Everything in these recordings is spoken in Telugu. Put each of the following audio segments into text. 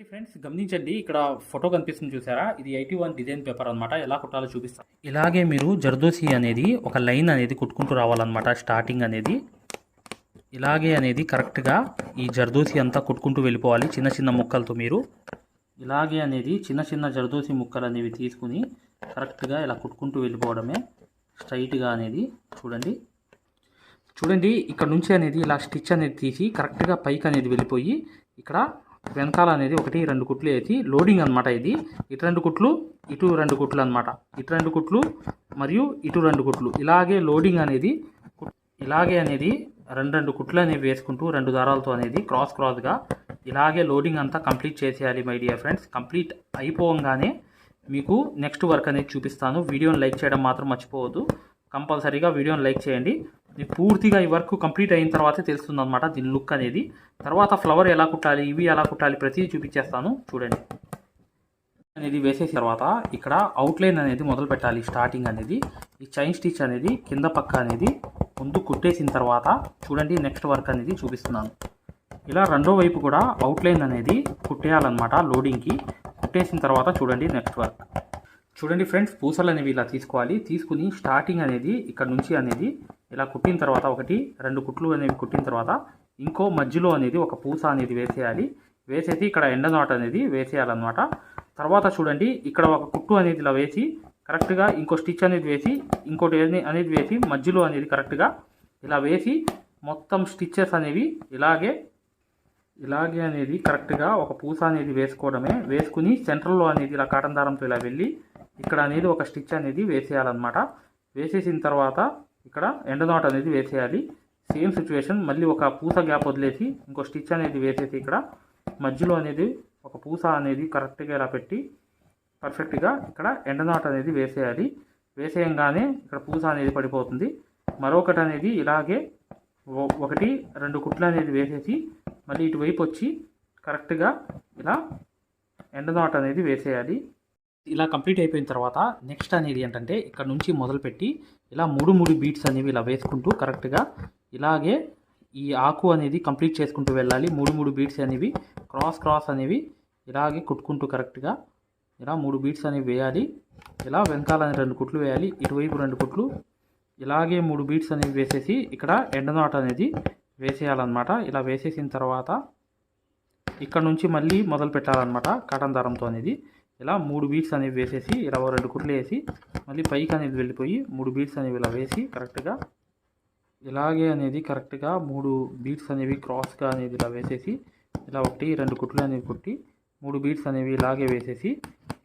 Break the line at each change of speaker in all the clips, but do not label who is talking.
ఫ్రెండ్స్ గమనించండి, ఇక్కడ ఫోటో కనిపిస్తుంది చూసారా? ఇది 81 డిజైన్ పేపర్ అనమాట. ఎలా కుట్టాలో చూపిస్తాను. ఇలాగే మీరు జర్దోసి అనేది ఒక లైన్ అనేది కుట్టుకుంటూ రావాలన్నమాట. స్టార్టింగ్ అనేది ఇలాగే అనేది కరెక్ట్గా ఈ జర్దోసి అంతా కుట్టుకుంటూ వెళ్ళిపోవాలి. చిన్న చిన్న ముక్కలతో మీరు ఇలాగే అనేది చిన్న చిన్న జర్దోసి ముక్కలు అనేవి తీసుకుని కరెక్ట్గా ఇలా కుట్టుకుంటూ వెళ్ళిపోవడమే స్ట్రైట్గా అనేది. చూడండి ఇక్కడ నుంచి అనేది ఇలా స్టిచ్ అనేది తీసి కరెక్ట్గా పైకి అనేది వెళ్ళిపోయి ఇక్కడ వెనకాల అనేది 1-2 కుట్లు వేసి లోడింగ్ అనమాట. ఇది ఇటు 2 కుట్లు ఇటు 2 కుట్లు అనమాట. ఇటు 2 కుట్లు మరియు ఇటు 2 కుట్లు ఇలాగే లోడింగ్ అనేది ఇలాగే అనేది 2 కుట్లు అనేవి వేసుకుంటూ 2 దారాలతో అనేది క్రాస్గా ఇలాగే లోడింగ్ అంతా కంప్లీట్ చేసేయాలి మై డియర్ ఫ్రెండ్స్. కంప్లీట్ అయిపోగానే మీకు నెక్స్ట్ వర్క్ అనేది చూపిస్తాను. వీడియోని లైక్ చేయడం మాత్రం మర్చిపోవద్దు. కంపల్సరీగా వీడియోని లైక్ చేయండి. మీకు పూర్తిగా ఈ వర్క్ కంప్లీట్ అయిన తర్వాతే తెలుస్తుంది అనమాట దీని లుక్ అనేది. తర్వాత ఫ్లవర్ ఎలా కుట్టాలి, ఇవి ఎలా కుట్టాలి ప్రతిదీ చూపించేస్తాను. చూడండి అనేది వేసేసిన తర్వాత ఇక్కడ అవుట్లైన్ అనేది మొదలు పెట్టాలి. స్టార్టింగ్ అనేది ఈ చైన్ స్టిచ్ అనేది కింద పక్క అనేది ముందు కుట్టేసిన తర్వాత చూడండి నెక్స్ట్ వర్క్ అనేది చూపిస్తున్నాను. ఇలా రెండో వైపు కూడా అవుట్లైన్ అనేది కుట్టేయాలన్నమాట. లోడింగ్కి కుట్టేసిన తర్వాత చూడండి నెక్స్ట్ వర్క్. చూడండి ఫ్రెండ్స్, పూసలు అనేవి ఇలా తీసుకోవాలి. తీసుకుని స్టార్టింగ్ అనేది ఇక్కడ నుంచి అనేది ఇలా కుట్టిన తర్వాత 1-2 కుట్లు అనేవి కుట్టిన తర్వాత ఇంకో మధ్యలో అనేది ఒక పూస అనేది వేసేయాలి. వేసేసి ఇక్కడ ఎండ నాట్ అనేది వేసేయాలన్నమాట. తర్వాత చూడండి ఇక్కడ ఒక కుట్టు అనేది ఇలా వేసి కరెక్ట్గా ఇంకో స్టిచ్ అనేది వేసి ఇంకోటి అనేది వేసి మధ్యలో అనేది కరెక్ట్గా ఇలా వేసి మొత్తం స్టిచ్చెస్ అనేవి ఇలాగే అనేది కరెక్ట్గా ఒక పూస అనేది వేసుకోవడమే. వేసుకుని సెంటర్లో అనేది ఇలా కాటన్ దారంతో ఇలా వెళ్ళి ఇక్కడ అనేది ఒక స్టిచ్ అనేది వేసేయాలన్నమాట. వేసేసిన తర్వాత ఇక్కడ ఎండ నాట్ అనేది వేసేయాలి. సేమ్ సిచ్యువేషన్ మళ్ళీ ఒక పూస గ్యాప్ వదిలేసి ఇంకో స్టిచ్ అనేది వేసేసి ఇక్కడ మధ్యలో అనేది ఒక పూస అనేది కరెక్ట్గా ఇలా పెట్టి పర్ఫెక్ట్గా ఇక్కడ ఎండ నాట్ అనేది వేసేయాలి. వేసేయంగానే ఇక్కడ పూస అనేది పడిపోతుంది. మరొకటి అనేది ఇలాగే 1-2 కుట్లు అనేది వేసేసి మళ్ళీ ఇటువైపు వచ్చి కరెక్ట్గా ఇలా ఎండ నాట్ అనేది వేసేయాలి. ఇలా కంప్లీట్ అయిపోయిన తర్వాత నెక్స్ట్ అనేది ఏంటంటే ఇక్కడ నుంచి మొదలుపెట్టి ఇలా 3 బీట్స్ అనేవి ఇలా వేసుకుంటూ కరెక్ట్గా ఇలాగే ఈ ఆకు అనేది కంప్లీట్ చేసుకుంటూ వెళ్ళాలి. 3 బీట్స్ అనేవి క్రాస్ అనేవి ఇలాగే కుట్టుకుంటూ కరెక్ట్గా ఇలా 3 బీట్స్ అనేవి వేయాలి. ఇలా వెనకాల 2 కుట్లు వేయాలి. ఇటువైపు 2 కుట్లు ఇలాగే 3 బీట్స్ అనేవి వేసేసి ఇక్కడ ఎండ నాట్ అనేది వేసేయాలన్నమాట. ఇలా వేసేసిన తర్వాత ఇక్కడ నుంచి మళ్ళీ మొదలు పెట్టాలన్నమాట కాటన్ దారంతో అనేది. ఇలా 3 బీట్స్ అనేవి వేసేసి ఇలా 2 కుట్లు వేసి మళ్ళీ పైకి అనేది వెళ్ళిపోయి 3 బీట్స్ అనేవి ఇలా వేసి కరెక్ట్గా ఇలాగే అనేది కరెక్ట్గా 3 బీట్స్ అనేవి క్రాస్గా అనేది ఇలా వేసేసి ఇలా 1-2 కుట్లు అనేవి కుట్టి 3 బీట్స్ అనేవి ఇలాగే వేసేసి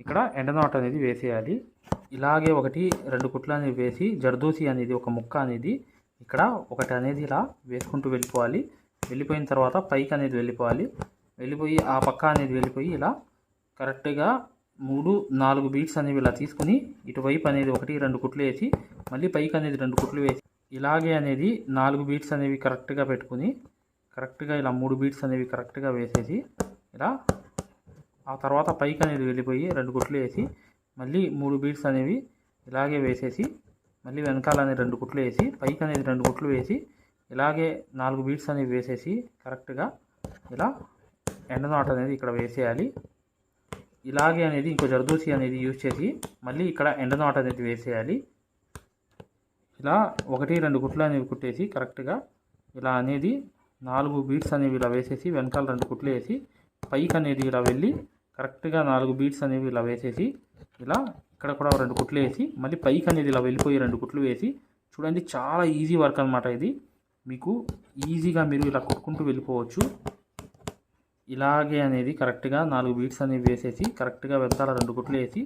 ఇక్కడ ఎండ నాట్ అనేది వేసేయాలి. ఇలాగే 1-2 కుట్లు అనేవి వేసి జర్దోసి అనేది ఒక ముక్క అనేది ఇక్కడ ఒకటి అనేది ఇలా వేసుకుంటూ వెళ్ళిపోవాలి. వెళ్ళిపోయిన తర్వాత పైకి అనేది వెళ్ళిపోయి ఆ పక్క అనేది వెళ్ళిపోయి ఇలా కరెక్ట్గా 3-4 బీట్స్ అనేవి ఇలా తీసుకుని ఇటువైపు అనేది 1-2 కుట్లు వేసి మళ్ళీ పైకి అనేది 2 కుట్లు వేసి ఇలాగే అనేది 4 బీట్స్ అనేవి కరెక్ట్గా పెట్టుకుని కరెక్ట్గా ఇలా 3 బీట్స్ అనేవి కరెక్ట్గా వేసేసి ఇలా ఆ తర్వాత పైకి అనేది వెళ్ళిపోయి 2 కుట్లు వేసి మళ్ళీ 3 బీట్స్ అనేవి ఇలాగే వేసేసి మళ్ళీ వెనకాల అనేది 2 కుట్లు వేసి పైకి అనేది 2 కుట్లు వేసి ఇలాగే 4 బీట్స్ అనేవి వేసేసి కరెక్ట్గా ఇలా ఎండ నాట్ అనేది ఇక్కడ వేసేయాలి. ఇలాగే అనేది ఇంకో జర్దోసి అనేది యూజ్ చేసి మళ్ళీ ఇక్కడ ఎండ నాట్ అనేది వేసేయాలి. ఇలా 1-2 కుట్లు అనేవి కుట్టేసి కరెక్ట్గా ఇలా అనేది 4 బీట్స్ అనేవి ఇలా వేసేసి వెనకాల 2 కుట్లు వేసి పైకి అనేది ఇలా వెళ్ళి కరెక్ట్గా 4 బీట్స్ అనేవి ఇలా వేసేసి ఇలా ఇక్కడ కూడా 2 కుట్లు వేసి మళ్ళీ పైకి అనేది ఇలా వెళ్ళిపోయి 2 కుట్లు వేసి చూడండి చాలా ఈజీ వర్క్ అనమాట. ఇది మీకు ఈజీగా మీరు ఇలా కుట్టుకుంటూ వెళ్ళిపోవచ్చు. ఇలాగే అనేది కరెక్ట్గా 4 బీట్స్ అనేవి వేసేసి కరెక్ట్గా వెనకాల 2 కుట్లు వేసి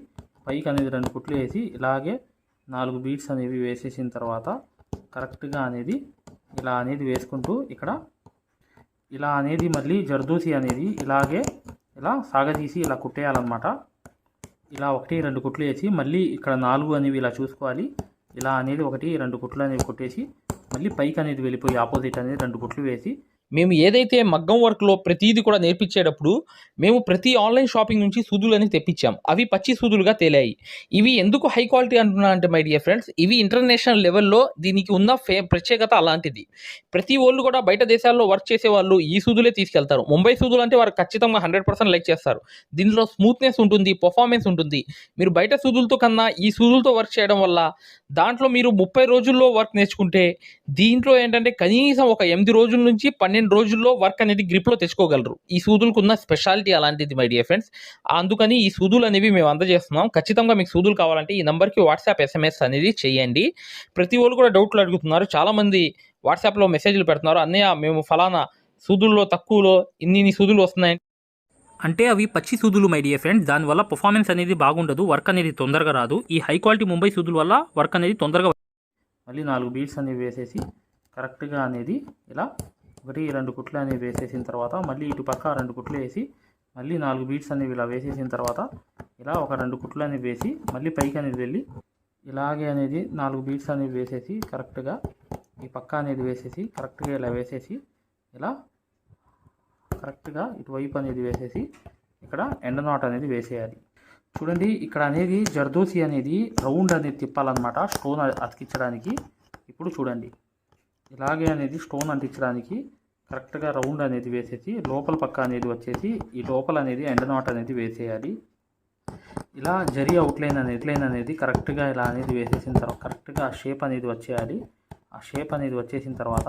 పైకి అనేది 2 కుట్లు వేసి ఇలాగే 4 బీట్స్ అనేవి వేసేసిన తర్వాత కరెక్ట్గా అనేది ఇలా అనేది వేసుకుంటూ ఇక్కడ ఇలా అనేది మళ్ళీ జర్దోసి అనేది ఇలాగే ఇలా సాగదీసి ఇలా కుట్టేయాలన్నమాట. ఇలా 1-2 కుట్లు వేసి మళ్ళీ ఇక్కడ 4 అనేవి ఇలా చూసుకోవాలి. ఇలా అనేది 1-2 కుట్లు అనేవి కుట్టేసి మళ్ళీ పైకి అనేది వెళ్ళిపోయి ఆపోజిట్ అనేది 2 కుట్లు వేసి
మేము ఏదైతే మగ్గం వర్క్లో ప్రతిదీ కూడా నేర్పించేటప్పుడు మేము ప్రతి ఆన్లైన్ షాపింగ్ నుంచి సూదులని తెప్పించాం. అవి పచ్చి సూదులుగా తేలాయి. ఇవి ఎందుకు హై క్వాలిటీ అంటున్నా అంటే మై డియర్ ఫ్రెండ్స్, ఇవి ఇంటర్నేషనల్ లెవెల్లో దీనికి ఉన్న ప్రత్యేకత అలాంటిది. ప్రతి వాళ్ళు కూడా బయట దేశాల్లో వర్క్ చేసేవాళ్ళు ఈ సూదులే తీసుకెళ్తారు. ముంబై సూదులు అంటే వారు ఖచ్చితంగా 100% లైక్ చేస్తారు. దీనిలో స్మూత్నెస్ ఉంటుంది, పర్ఫార్మెన్స్ ఉంటుంది. మీరు బయట సూదులతో కన్నా ఈ సూదులతో వర్క్ చేయడం వల్ల దాంట్లో మీరు 30 రోజుల్లో వర్క్ నేర్చుకుంటే దీంట్లో ఏంటంటే కనీసం ఒక 8 రోజుల నుంచి 12 రోజుల్లో వర్క్ అనేది గ్రిప్లో తెచ్చుకోగలరు. ఈ సూదులకు ఉన్న స్పెషాలిటీ అలాంటిది మై డియర్ ఫ్రెండ్స్. అందుకని ఈ సూదులు అనేవి మేము అందజేస్తున్నాం. ఖచ్చితంగా మీకు సూదులు కావాలంటే ఈ నెంబర్కి వాట్సాప్ ఎస్ఎంఎస్ అనేది చేయండి. ప్రతి వాళ్ళు కూడా డౌట్లు అడుగుతున్నారు. చాలామంది వాట్సాప్లో మెసేజ్లు పెడుతున్నారు, అన్నయ్య మేము ఫలానా సూదుల్లో తక్కువలో ఇన్ని సూదులు వస్తున్నాయి
అంటే అవి పచ్చి సూదులు మై డియర్ ఫ్రెండ్స్. దానివల్ల పర్ఫార్మెన్స్ అనేది బాగుండదు, వర్క్ అనేది తొందరగా రాదు. ఈ హై క్వాలిటీ ముంబై సూదుల వల్ల వర్క్ అనేది తొందరగా. మళ్ళీ 4 బీడ్స్ అనేవి వేసేసి కరెక్ట్గా అనేది ఇలా 1-2 కుట్లు అనేవి వేసేసిన తర్వాత మళ్ళీ ఇటు పక్క 2 కుట్లు వేసి మళ్ళీ 4 బీడ్స్ అనేవి ఇలా వేసేసిన తర్వాత ఇలా ఒక 2 కుట్లు అనేవి వేసి మళ్ళీ పైకి అనేది వెళ్ళి ఇలాగే అనేది 4 బీడ్స్ అనేవి వేసేసి కరెక్ట్గా ఈ పక్క అనేది వేసేసి కరెక్ట్గా ఇలా వేసేసి ఇలా కరెక్ట్గా ఇటువైపు అనేది వేసేసి ఇక్కడ ఎండ్ నాట్ అనేది వేసేయాలి. చూడండి ఇక్కడ అనేది జర్దోసి అనేది రౌండ్ అనేది తిప్పాలన్నమాట స్టోన్ అతికించడానికి. ఇప్పుడు చూడండి ఇలాగే అనేది స్టోన్ అంటించడానికి కరెక్ట్గా రౌండ్ అనేది వేసేసి లోపల పక్క అనేది వచ్చేసి ఈ లోపల అనేది ఎండ్ నాట్ అనేది వేసేయాలి. ఇలా జరీ అవుట్లైన్ అనేది కరెక్ట్గా ఇలా అనేది వేసేసిన తర్వాత కరెక్ట్గా ఆ షేప్ అనేది వచ్చేయాలి. ఆ షేప్ అనేది వచ్చేసిన తర్వాత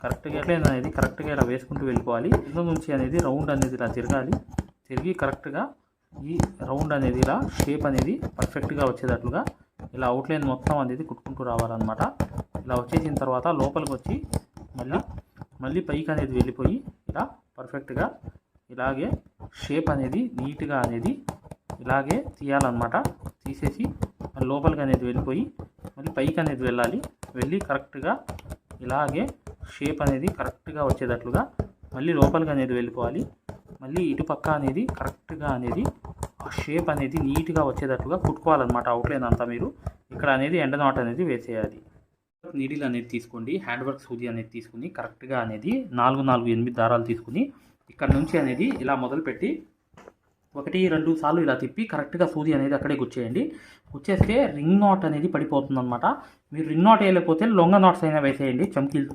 కరెక్ట్గా అవుట్లైన్ అనేది కరెక్ట్గా ఇలా వేసుకుంటూ వెళ్ళిపోవాలి. ఇందులో నుంచి అనేది రౌండ్ అనేది ఇలా తిరగాలి. తిరిగి కరెక్ట్గా ఈ రౌండ్ అనేది ఇలా షేప్ అనేది పర్ఫెక్ట్గా వచ్చేటట్లుగా ఇలా అవుట్లైన్ మొత్తం అనేది కుట్టుకుంటూ రావాలన్నమాట. ఇలా వచ్చేసిన తర్వాత లోపలికి వచ్చి మళ్ళీ పైకి అనేది వెళ్ళిపోయి ఇలా పర్ఫెక్ట్గా ఇలాగే షేప్ అనేది నీట్గా అనేది ఇలాగే తీయాలన్నమాట. తీసేసి లోపలికి అనేది వెళ్ళిపోయి మళ్ళీ పైకి అనేది వెళ్ళాలి. వెళ్ళి కరెక్ట్గా ఇలాగే షేప్ అనేది కరెక్ట్గా వచ్చేటట్లుగా మళ్ళీ లోపలికి అనేది వెళ్ళిపోవాలి. మళ్ళీ ఇటు పక్క అనేది కరెక్ట్గా అనేది ఆ షేప్ అనేది నీట్గా వచ్చేటట్లుగా కుట్టుకోవాలన్నమాట. అవుట్లైన్ అంతా మీరు ఇక్కడ అనేది ఎండ్ నాట్ అనేది వేసేయాలి. నీడిల్ అనేది తీసుకోండి, హ్యాండ్ వర్క్ సూది అనేది తీసుకుని కరెక్ట్గా అనేది 4-8 దారాలు తీసుకుని ఇక్కడ నుంచి అనేది ఇలా మొదలుపెట్టి 1-2 సార్లు ఇలా తిప్పి కరెక్ట్గా సూది అనేది అక్కడే గుచ్చేయండి. గుచ్చేస్తే రింగ్ నాట్ అనేది పడిపోతుంది అనమాట. మీరు రింగ్ నాట్ వేయలేకపోతే లొంగ నాట్స్ అయినా వేసేయండి,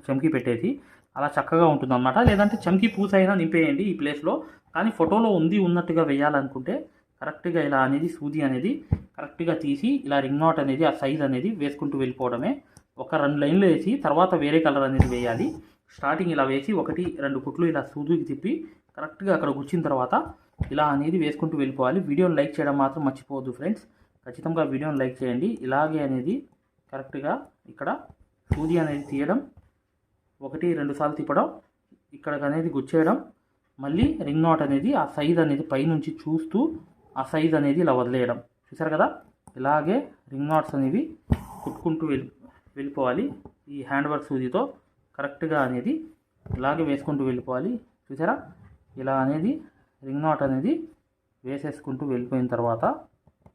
చమ్కీ పెట్టేసి అలా చక్కగా ఉంటుందన్నమాట. లేదంటే చమ్కీ పూస అయినా నింపేయండి ఈ ప్లేస్లో. కానీ ఫోటోలో ఉన్నట్టుగా వేయాలనుకుంటే కరెక్ట్గా ఇలా అనేది సూది అనేది కరెక్ట్గా తీసి ఇలా రింగ్ నాట్ అనేది ఆ సైజ్ అనేది వేసుకుంటూ వెళ్ళిపోవడమే. ఒక 2 లైన్లు వేసి తర్వాత వేరే కలర్ అనేది వేయాలి. స్టార్టింగ్ ఇలా వేసి 1-2 కుట్లు ఇలా సూదికి తిప్పి కరెక్ట్గా అక్కడ గుచ్చిన తర్వాత ఇలా అనేది వేసుకుంటూ వెళ్ళిపోవాలి. వీడియోని లైక్ చేయడం మాత్రం మర్చిపోవద్దు ఫ్రెండ్స్. ఖచ్చితంగా వీడియోని లైక్ చేయండి. ఇలాగే అనేది కరెక్ట్గా ఇక్కడ సూది అనేది తీయడం, 1-2 సార్లు తిప్పడం, ఇక్కడ అనేది గుచ్చేయడం, మళ్ళీ రింగ్ నాట్ అనేది ఆ సైజ్ అనేది పైనుంచి చూస్తూ ఆ సైజ్ అనేది ఇలా వదిలేయడం. చూసారు కదా, ఇలాగే రింగ్ నాట్స్ అనేవి కుట్టుకుంటూ వెళ్ళిపోవాలి. ఈ హ్యాండ్ వర్క్ సూదితో కరెక్ట్గా అనేది ఇలాగే వేసుకుంటూ వెళ్ళిపోవాలి. చూసారా, ఇలా అనేది రింగ్ నాట్ అనేది వేసేసుకుంటూ వెళ్ళిపోయిన తర్వాత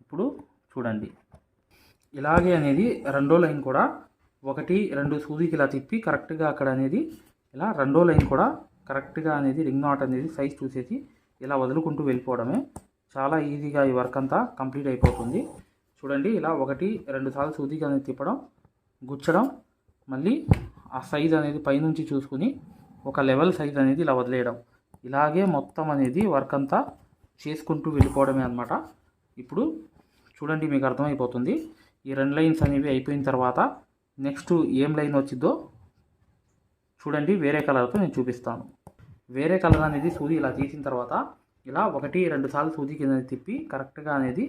ఇప్పుడు చూడండి ఇలాగే అనేది రెండో లైన్ కూడా 1-2 సూదికి ఇలా తిప్పి కరెక్ట్గా అక్కడ అనేది ఇలా రెండో లైన్ కూడా కరెక్ట్గా అనేది రింగ్ నాట్ అనేది సైజ్ చూసేసి ఇలా వదులుకుంటూ వెళ్ళిపోవడమే. చాలా ఈజీగా ఈ వర్క్ అంతా కంప్లీట్ అయిపోతుంది. చూడండి, ఇలా 1-2 సార్లు సూదికి అనేది తిప్పడం, గుచ్చడం, మళ్ళీ ఆ సైజ్ అనేది పైనుంచి చూసుకుని ఒక లెవెల్ సైజ్ అనేది ఇలా వదిలేయడం. ఇలాగే మొత్తం అనేది వర్క్ అంతా చేసుకుంటూ వెళ్ళిపోవడమే అనమాట. ఇప్పుడు చూడండి, మీకు అర్థమైపోతుంది. ఈ 2 లైన్స్ అనేవి అయిపోయిన తర్వాత నెక్స్ట్ ఏం లైన్ వచ్చిందో చూడండి. వేరే కలర్తో నేను చూపిస్తాను. వేరే కలర్ అనేది సూది ఇలా తీసిన తర్వాత ఇలా 1-2 సార్లు సూదికి అనేది తిప్పి కరెక్ట్గా అనేది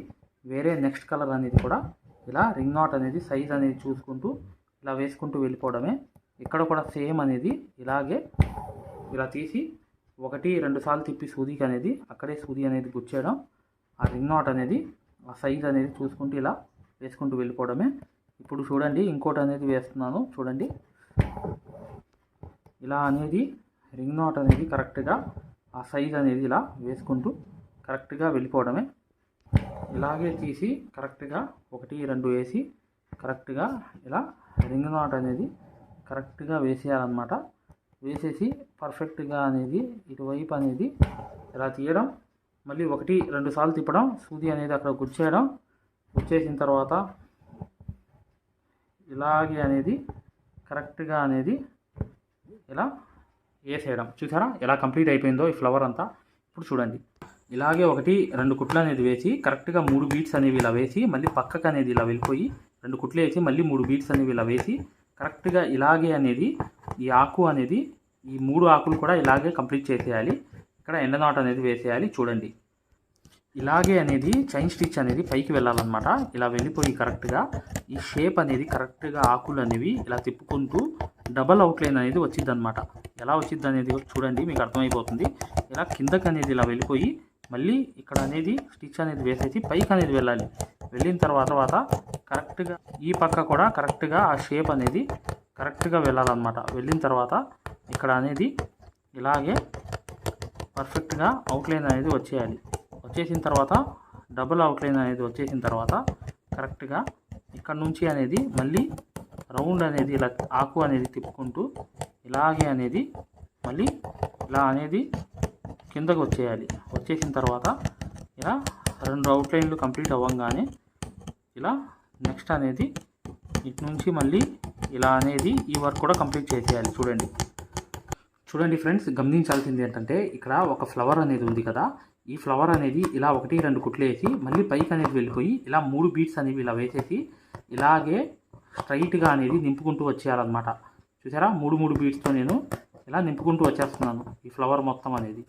వేరే నెక్స్ట్ కలర్ అనేది కూడా ఇలా రింగ్ నాట్ అనేది సైజ్ అనేది చూసుకుంటూ ఇలా వేసుకుంటూ వెళ్ళిపోవడమే. ఇక్కడ కూడా సేమ్ అనేది ఇలాగే ఇలా తీసి 1-2 సార్లు తిప్పి సూదికి అనేది అక్కడే సూది అనేది గుచ్చేయడం, ఆ రింగ్ నాట్ అనేది ఆ సైజ్ అనేది చూసుకుంటూ ఇలా వేసుకుంటూ వెళ్ళిపోవడమే. ఇప్పుడు చూడండి, ఇంకోటి అనేది వేస్తున్నాను చూడండి. ఇలా అనేది రింగ్ నాట్ అనేది కరెక్ట్గా ఆ సైజ్ అనేది ఇలా వేసుకుంటూ కరెక్ట్గా వెళ్ళిపోవడమే. ఇలాగే తీసి కరెక్ట్గా 1-2 వేసి కరెక్ట్గా ఇలా రింగ్ నాట్ అనేది కరెక్ట్గా వేసేయాలన్నమాట. వేసేసి పర్ఫెక్ట్గా అనేది ఇటువైపు అనేది ఇలా తీయడం, మళ్ళీ 1-2 సార్లు తిప్పడం, సూది అనేది అక్కడ గుచ్చేసిన తర్వాత ఇలాగే అనేది కరెక్ట్గా అనేది ఇలా వేసేయడం. చూసారా ఎలా కంప్లీట్ అయిపోయిందో ఈ ఫ్లవర్ అంతా. ఇప్పుడు చూడండి, ఇలాగే 1-2 కుట్లు అనేది వేసి కరెక్ట్గా 3 బీట్స్ అనేవి ఇలా వేసి మళ్ళీ పక్కకు అనేది ఇలా వెళ్ళిపోయి 2 కుట్లు వేసి మళ్ళీ 3 బీట్స్ అనేవి ఇలా వేసి కరెక్ట్గా ఇలాగే అనేది ఈ ఆకు అనేది ఈ 3 ఆకులు కూడా ఇలాగే కంప్లీట్ చేసేయాలి. ఇక్కడ ఎండ నాట్ అనేది వేసేయాలి. చూడండి, ఇలాగే అనేది చైన్ స్టిచ్ అనేది పైకి వెళ్ళాలన్నమాట. ఇలా వెళ్ళిపోయి కరెక్ట్గా ఈ షేప్ అనేది కరెక్ట్గా ఆకులు అనేవి ఇలా తిప్పుకుంటూ డబల్ అవుట్లైన్ అనేది వచ్చింది అనమాట. ఎలా వచ్చింది అనేది చూడండి, మీకు అర్థమైపోతుంది. ఇలా కిందకి అనేది ఇలా వెళ్ళిపోయి మళ్ళీ ఇక్కడ అనేది స్టిచ్ అనేది వేసేసి పైకి అనేది వెళ్ళాలి. వెళ్ళిన తర్వాత కరెక్ట్గా ఈ పక్క కూడా కరెక్ట్గా ఆ షేప్ అనేది కరెక్ట్గా వెళ్ళాలన్నమాట. వెళ్ళిన తర్వాత ఇక్కడ అనేది ఇలాగే పర్ఫెక్ట్గా అవుట్లైన్ అనేది వచ్చేయాలి. వచ్చేసిన తర్వాత డబుల్ అవుట్లైన్ అనేది వచ్చేసిన తర్వాత కరెక్ట్గా ఇక్కడ నుంచి అనేది మళ్ళీ రౌండ్ అనేది ఇలా ఆకు అనేది తిప్పుకుంటూ ఇలాగే అనేది మళ్ళీ ఇలా అనేది కిందకు వచ్చేయాలి. వచ్చేసిన తర్వాత ఇలా 2 అవుట్లైన్లు కంప్లీట్ అవ్వగానే ఇలా నెక్స్ట్ అనేది ఇటు నుంచి మళ్ళీ ఇలా అనేది ఈ వర్క్ కూడా కంప్లీట్ చేసేయాలి. చూడండి ఫ్రెండ్స్, గమనించాల్సింది ఏంటంటే ఇక్కడ ఒక ఫ్లవర్ అనేది ఉంది కదా, ఈ ఫ్లవర్ అనేది ఇలా 1-2 కుట్లు వేసి మళ్ళీ పైకి అనేది వెళ్ళిపోయి ఇలా 3 బీట్స్ అనేవి ఇలా వేసేసి ఇలాగే స్ట్రైట్గా అనేది నింపుకుంటూ వచ్చేయాలన్నమాట. చూసారా, 3 బీట్స్తో నేను ఇలా నింపుకుంటూ వచ్చేస్తున్నాను ఈ ఫ్లవర్ మొత్తం అనేది.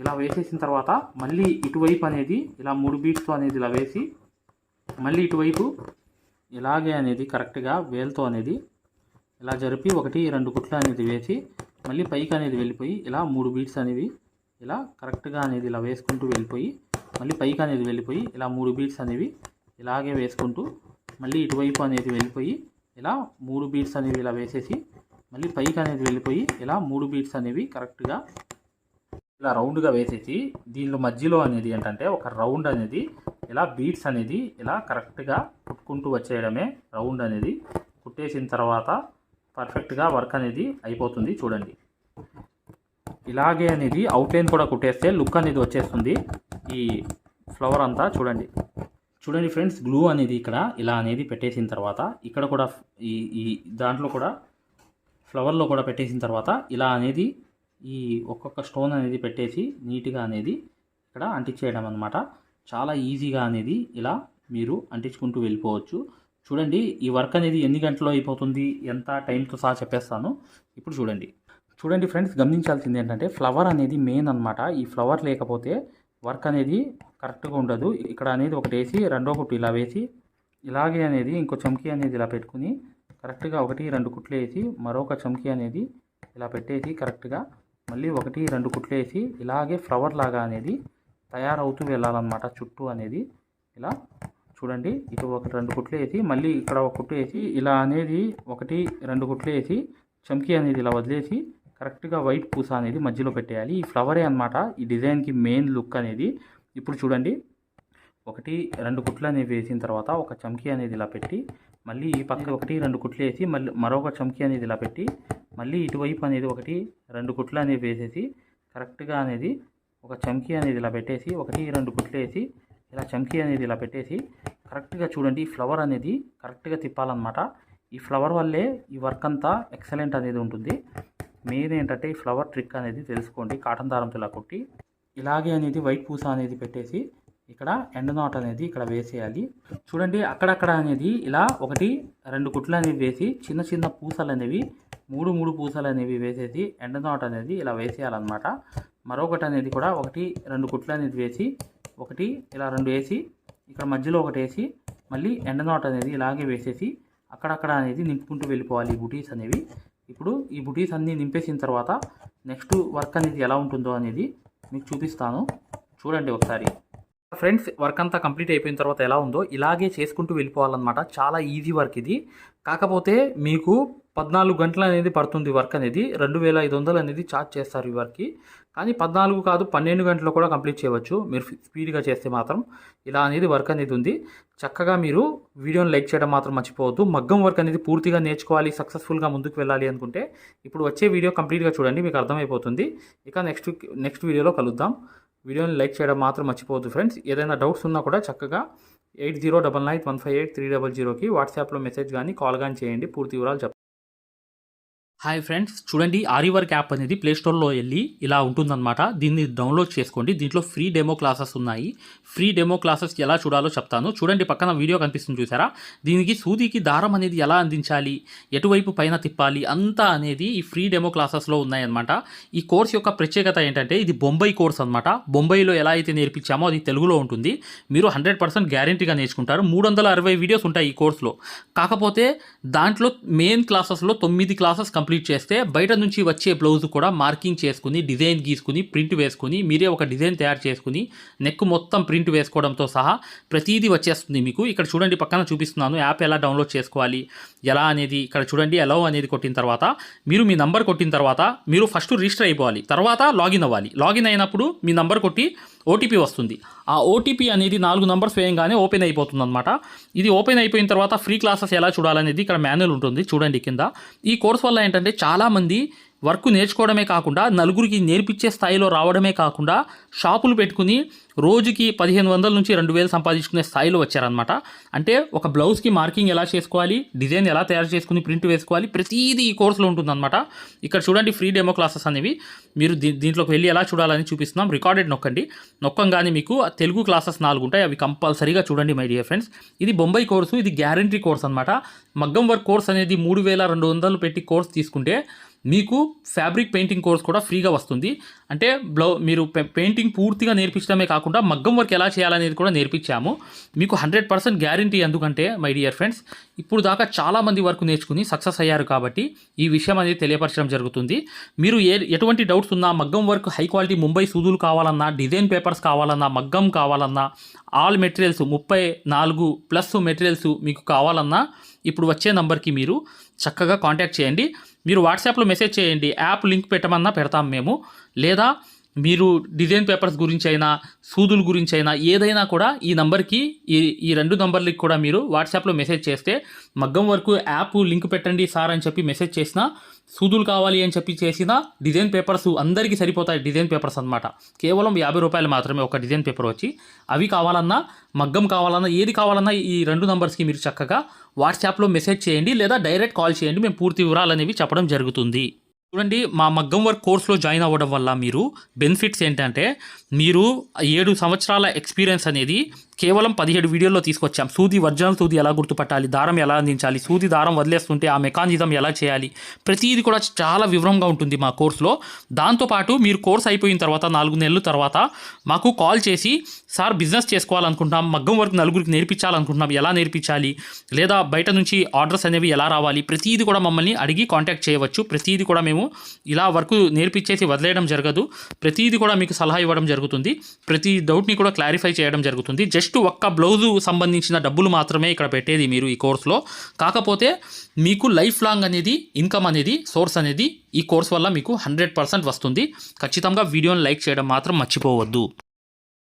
ఇలా వేసేసిన తర్వాత మళ్ళీ ఇటువైపు అనేది ఇలా 3 బీట్స్తో అనేది ఇలా వేసి మళ్ళీ ఇటువైపు ఇలాగే అనేది కరెక్ట్గా వేలుతో అనేది ఇలా జరిపి 1-2 కుట్లు అనేది వేసి మళ్ళీ పైకి అనేది వెళ్ళిపోయి ఇలా 3 బీట్స్ అనేవి ఇలా కరెక్ట్గా అనేది ఇలా వేసుకుంటూ వెళ్ళిపోయి మళ్ళీ పైకి అనేది వెళ్ళిపోయి ఇలా 3 బీట్స్ అనేవి ఇలాగే వేసుకుంటూ మళ్ళీ ఇటువైపు అనేది వెళ్ళిపోయి ఇలా 3 బీట్స్ అనేవి ఇలా వేసేసి మళ్ళీ పైకి అనేది వెళ్ళిపోయి ఇలా 3 బీట్స్ అనేవి కరెక్ట్గా ఇలా రౌండ్గా వేసేసి దీనిలో మధ్యలో అనేది ఏంటంటే ఒక రౌండ్ అనేది ఇలా బీట్స్ అనేది ఇలా కరెక్ట్గా కుట్టుకుంటూ వచ్చేయడమే రౌండ్ అనేది. కుట్టేసిన తర్వాత పర్ఫెక్ట్గా వర్క్ అనేది అయిపోతుంది. చూడండి, ఇలాగే అనేది అవుట్లైన్ కూడా కుట్టేస్తే లుక్ అనేది వచ్చేస్తుంది ఈ ఫ్లవర్ అంతా. చూడండి ఫ్రెండ్స్, గ్లూ అనేది ఇక్కడ ఇలా అనేది పెట్టేసిన తర్వాత ఇక్కడ కూడా ఈ దాంట్లో కూడా ఫ్లవర్లో కూడా పెట్టేసిన తర్వాత ఇలా అనేది ఈ ఒక్కొక్క స్టోన్ అనేది పెట్టేసి నీట్గా అనేది ఇక్కడ అంటించేయడం అనమాట. చాలా ఈజీగా అనేది ఇలా మీరు అంటించుకుంటూ వెళ్ళిపోవచ్చు. చూడండి, ఈ వర్క్ అనేది ఎన్ని గంటల్లో అయిపోతుంది, ఎంత టైంతో సహా చెప్పేస్తాను. ఇప్పుడు చూడండి ఫ్రెండ్స్, గమనించాల్సింది ఏంటంటే ఫ్లవర్ అనేది మెయిన్ అనమాట. ఈ ఫ్లవర్ లేకపోతే వర్క్ అనేది కరెక్ట్గా ఉండదు. ఇక్కడ అనేది ఒకటి వేసి రెండో కుట్టు ఇలా వేసి ఇలాగే అనేది ఇంకో చమ్కీ అనేది ఇలా పెట్టుకుని కరెక్ట్గా 1-2 కుట్లు వేసి మరొక చమ్కీ అనేది ఇలా పెట్టేసి కరెక్ట్గా మళ్ళీ 1-2 కుట్లు వేసి ఇలాగే ఫ్లవర్ లాగా అనేది తయారవుతూ వెళ్ళాలన్నమాట. చుట్టూ అనేది ఇలా చూడండి, ఇటు 1-2 కుట్లు వేసి మళ్ళీ ఇక్కడ ఒక కుట్టు వేసి ఇలా అనేది 1-2 కుట్లు వేసి చమ్కీ అనేది ఇలా వదిలేసి కరెక్ట్గా వైట్ పూస అనేది మధ్యలో పెట్టేయాలి. ఈ ఫ్లవరే అనమాట ఈ డిజైన్కి మెయిన్ లుక్ అనేది. ఇప్పుడు చూడండి, 1-2 కుట్లు అనేవి వేసిన తర్వాత ఒక చమ్కీ అనేది ఇలా పెట్టి మళ్ళీ ఈ పక్క 1-2 కుట్లు వేసి మళ్ళీ మరొక చమ్కీ అనేది ఇలా పెట్టి మళ్ళీ ఇటువైపు అనేది 1-2 కుట్లు అనేవి వేసేసి కరెక్ట్గా అనేది ఒక చమ్కీ అనేది ఇలా పెట్టేసి 1-2 కుట్లు వేసి ఇలా చమ్కీ అనేది ఇలా పెట్టేసి కరెక్ట్గా చూడండి, ఈ ఫ్లవర్ అనేది కరెక్ట్గా తిప్పాలన్నమాట. ఈ ఫ్లవర్ వల్లే ఈ వర్క్ అంతా ఎక్సలెంట్ అనేది ఉంటుంది. మెయిన్ ఏంటంటే ఈ ఫ్లవర్ ట్రిక్ అనేది తెలుసుకోండి. కాటన్ దారంతో ఇలా కుట్టి ఇలాగే అనేది వైట్ పూస అనేది పెట్టేసి ఇక్కడ ఎండ్ నాట్ అనేది ఇక్కడ వేసేయాలి. చూడండి, అక్కడక్కడ అనేది ఇలా 1-2 కుట్లు అనేవి వేసి చిన్న చిన్న పూసలు అనేవి 3 పూసలు అనేవి వేసేసి ఎండ్ నాట్ అనేది ఇలా వేసేయాలన్నమాట. మరొకటి అనేది కూడా 1-2 కుట్లు అనేది వేసి ఇలా 2 వేసి ఇక్కడ మధ్యలో ఒకటి వేసి మళ్ళీ ఎండ్ నాట్ అనేది ఇలాగే వేసేసి అక్కడక్కడ అనేది నింపుకుంటూ వెళ్ళిపోవాలి ఈ బుటీస్ అనేవి. ఇప్పుడు ఈ బుటీస్ అన్నీ నింపేసిన తర్వాత నెక్స్ట్ వర్క్ అనేది ఎలా ఉంటుందో అనేది మీకు చూపిస్తాను. చూడండి ఒకసారి ఫ్రెండ్స్, వర్క్ అంతా కంప్లీట్ అయిపోయిన తర్వాత ఎలా ఉందో ఇలాగే చేసుకుంటూ వెళ్ళిపోవాలన్నమాట. చాలా ఈజీ వర్క్ ఇది. కాకపోతే మీకు 14 గంటలు అనేది పడుతుంది వర్క్ అనేది. 2500 అనేది ఛార్జ్ చేస్తారు ఈ వర్క్‌కి. కానీ 14 కాదు 12 గంటల్లో కూడా కంప్లీట్ చేయవచ్చు. మీరు స్పీడ్‌గా చేస్తే మాత్రం. ఇలా అనేది వర్క్ అనేది ఉంది. చక్కగా మీరు వీడియోని లైక్ చేయడం మాత్రం మర్చిపోవద్దు. మగ్గం వర్క్ అనేది పూర్తిగా నేర్చుకోవాలి, సక్సెస్‌ఫుల్‌గా ముందుకు వెళ్ళాలి అనుకుంటే ఇప్పుడు వచ్చే వీడియో కంప్లీట్‌గా చూడండి, మీకు అర్థమైపోతుంది. ఇక నెక్స్ట్ వీడియోలో కలుద్దాం. వీడియోని లైక్ చేయడం మాత్రం మర్చిపోవద్దు ఫ్రెండ్స్. ఏదైనా డౌట్స్ ఉన్నా కూడా చక్కగా 8099158300కి వాట్సాప్‌లో మెసేజ్ గానీ, కాల్ గానీ చేయండి. పూర్తి వివరాలు చెప్తాను. హాయ్ ఫ్రెండ్స్, చూడండి ఆరి వర్క్ యాప్ అనేది ప్లే స్టోర్లో వెళ్ళి ఇలా ఉంటుందన్నమాట. దీన్ని డౌన్లోడ్ చేసుకోండి. దీంట్లో ఫ్రీ డెమో క్లాసెస్ ఉన్నాయి. ఫ్రీ డెమో క్లాసెస్ ఎలా చూడాలో చెప్తాను. చూడండి, పక్కన వీడియో కనిపిస్తుంది చూసారా, దీనికి సూదికి దారం అనేది ఎలా అందించాలి, ఎటువైపు పైన తిప్పాలి అంతా అనేది ఈ ఫ్రీ డెమో క్లాసెస్లో ఉన్నాయన్నమాట. ఈ కోర్స్ యొక్క ప్రత్యేకత ఏంటంటే ఇది బొంబాయి కోర్స్ అనమాట. బొంబాయిలో ఎలా అయితే నేర్పించామో అది తెలుగులో ఉంటుంది. మీరు 100% గ్యారంటీగా నేర్చుకుంటారు. 360 వీడియోస్ ఉంటాయి ఈ కోర్సులో. కాకపోతే దాంట్లో మెయిన్ క్లాసెస్లో 9 క్లాసెస్ కంప్లీట్ చేస్తే బయట నుంచి వచ్చే బ్లౌజ్ కూడా మార్కింగ్ చేసుకుని, డిజైన్ గీసుకుని, ప్రింట్ వేసుకుని, మీరే ఒక డిజైన్ తయారు చేసుకుని, నెక్ మొత్తం ప్రింట్ వేసుకోవడంతో సహా ప్రతిదీ వచ్చేస్తుంది మీకు. ఇక్కడ చూడండి, పక్కన చూపిస్తున్నాను యాప్ ఎలా డౌన్లోడ్ చేసుకోవాలి ఎలా అనేది. ఇక్కడ చూడండి, అలౌ అనేది కొట్టిన తర్వాత మీరు మీ నంబర్ కొట్టిన తర్వాత మీరు ఫస్ట్ రిజిస్టర్ అయిపోవాలి, తర్వాత లాగిన్ అవ్వాలి. లాగిన్ అయినప్పుడు మీ నంబర్ కొట్టి ఓటీపీ వస్తుంది. ఆ ఓటీపీ అనేది 4 నంబర్స్ వేయంగానే ఓపెన్ అయిపోతుంది అనమాట. ఇది ఓపెన్ అయిపోయిన తర్వాత ఫ్రీ క్లాసెస్ ఎలా చూడాలనేది ఇక్కడ మాన్యువల్ ఉంటుంది చూడండి కింద. ఈ కోర్స్ వల్ల ఏంటంటే చాలామంది వర్క్ నేర్చుకోవడమే కాకుండా నలుగురికి నేర్పించే స్థాయిలో రావడమే కాకుండా షాపులు పెట్టుకుని రోజుకి 1500 నుంచి 2000 సంపాదించుకునే స్థాయిలో వచ్చారనమాట. అంటే ఒక బ్లౌజ్కి మార్కింగ్ ఎలా చేసుకోవాలి, డిజైన్ ఎలా తయారు చేసుకుని ప్రింట్ వేసుకోవాలి, ప్రతిదీ ఈ కోర్సులో ఉంటుందన్నమాట. ఇక్కడ చూడండి ఫ్రీ డెమో క్లాసెస్ అనేవి మీరు దీంట్లోకి వెళ్ళి ఎలా చూడాలని చూపిస్తున్నాం. రికార్డెడ్ నొక్కంగానే మీకు తెలుగు క్లాసెస్ 4 ఉంటాయి. అవి కంపల్సరీగా చూడండి మై డియర్ ఫ్రెండ్స్. ఇది బొంబాయి కోర్సు, ఇది గ్యారంటీ కోర్స్ అనమాట. మగ్గం వర్క్ కోర్స్ అనేది 3200 పెట్టి కోర్స్ తీసుకుంటే మీకు ఫ్యాబ్రిక్ పెయింటింగ్ కోర్స్ కూడా ఫ్రీగా వస్తుంది. అంటే మీరు పెయింటింగ్ పూర్తిగా నేర్పించడమే కాకుండా మగ్గం వర్క్ ఎలా చేయాలనేది కూడా నేర్పించాము మీకు. 100% గ్యారంటీ. ఎందుకంటే మై డియర్ ఫ్రెండ్స్, ఇప్పుడు దాకా చాలామంది వర్క్ నేర్చుకుని సక్సెస్ అయ్యారు కాబట్టి ఈ విషయం అనేది తెలియపరచడం జరుగుతుంది. మీరు ఎటువంటి డౌట్స్ ఉన్నా, మగ్గం వర్క్ హై క్వాలిటీ ముంబై సూదులు కావాలన్నా, డిజైన్ పేపర్స్ కావాలన్నా, మగ్గం కావాలన్నా, ఆల్ మెటీరియల్స్ 34+ మెటీరియల్స్ మీకు కావాలన్నా ఇప్పుడు వచ్చే నంబర్కి మీరు చక్కగా కాంటాక్ట్ చేయండి. మీరు వాట్సాప్లో మెసేజ్ చేయండి, యాప్ లింక్ పెట్టమన్నా పెడతాం మేము. లేదా మీరు డిజైన్ పేపర్స్ గురించి అయినా, సూదుల గురించి అయినా ఏదైనా కూడా ఈ నంబర్కి, ఈ 2 నంబర్లకి కూడా మీరు వాట్సాప్లో మెసేజ్ చేస్తే మగ్గం వరకు యాప్ లింక్ పెట్టండి సార్ అని చెప్పి మెసేజ్ చేసినా, సూదులు కావాలి అని చెప్పి చేసిన డిజైన్ పేపర్స్ అందరికీ సరిపోతాయి. డిజైన్ పేపర్స్ అనమాట. కేవలం 50 రూపాయలు మాత్రమే ఒక డిజైన్ పేపర్ వచ్చి. అవి కావాలన్నా, మగ్గం కావాలన్నా, ఏది కావాలన్నా ఈ 2 నంబర్స్కి మీరు చక్కగా వాట్సాప్లో మెసేజ్ చేయండి, లేదా డైరెక్ట్ కాల్ చేయండి. మేము పూర్తి వివరాలు అనేవి చెప్పడం జరుగుతుంది. చూడండి, మా మగ్గం వర్క్ కోర్సులో జాయిన్ అవ్వడం వల్ల మీరు బెనిఫిట్స్ ఏంటంటే, మీరు 7 సంవత్సరాల ఎక్స్పీరియన్స్ అనేది కేవలం 17 వీడియోల్లో తీసుకొచ్చాం. ఒరిజినల్ సూది ఎలా గుర్తుపట్టాలి, దారం ఎలా అందించాలి, సూది దారం వదిలేస్తుంటే ఆ మెకానిజం ఎలా చేయాలి, ప్రతిదీ కూడా చాలా వివరంగా ఉంటుంది మా కోర్సులో. దాంతోపాటు మీరు కోర్స్ అయిపోయిన తర్వాత 4 నెలల తర్వాత మాకు కాల్ చేసి, సార్ బిజినెస్ చేసుకోవాలనుకుంటున్నాం, మగ్గం వర్క్ నలుగురికి నేర్పించాలనుకుంటున్నాం, ఎలా నేర్పించాలి, లేదా బయట నుంచి ఆర్డర్స్ అనేవి ఎలా రావాలి, ప్రతిదీ కూడా మమ్మల్ని అడిగి కాంటాక్ట్ చేయవచ్చు. ప్రతిదీ కూడా మేము ఇలా వర్క్ నేర్పించేసి వదిలేయడం జరగదు. ప్రతిదీ కూడా మీకు సలహా ఇవ్వడం జరుగుతుంది. ప్రతి డౌట్ని కూడా క్లారిఫై చేయడం జరుగుతుంది. జస్ట్ ఒక్క బ్లౌజు సంబంధించిన డబ్బులు మాత్రమే ఇక్కడ పెట్టేది మీరు ఈ కోర్సులో. కాకపోతే మీకు లైఫ్ లాంగ్ అనేది ఇన్కమ్ అనేది, సోర్స్ అనేది ఈ కోర్స్ వల్ల మీకు 100% వస్తుంది. ఖచ్చితంగా వీడియోని లైక్ చేయడం మాత్రం మర్చిపోవద్దు.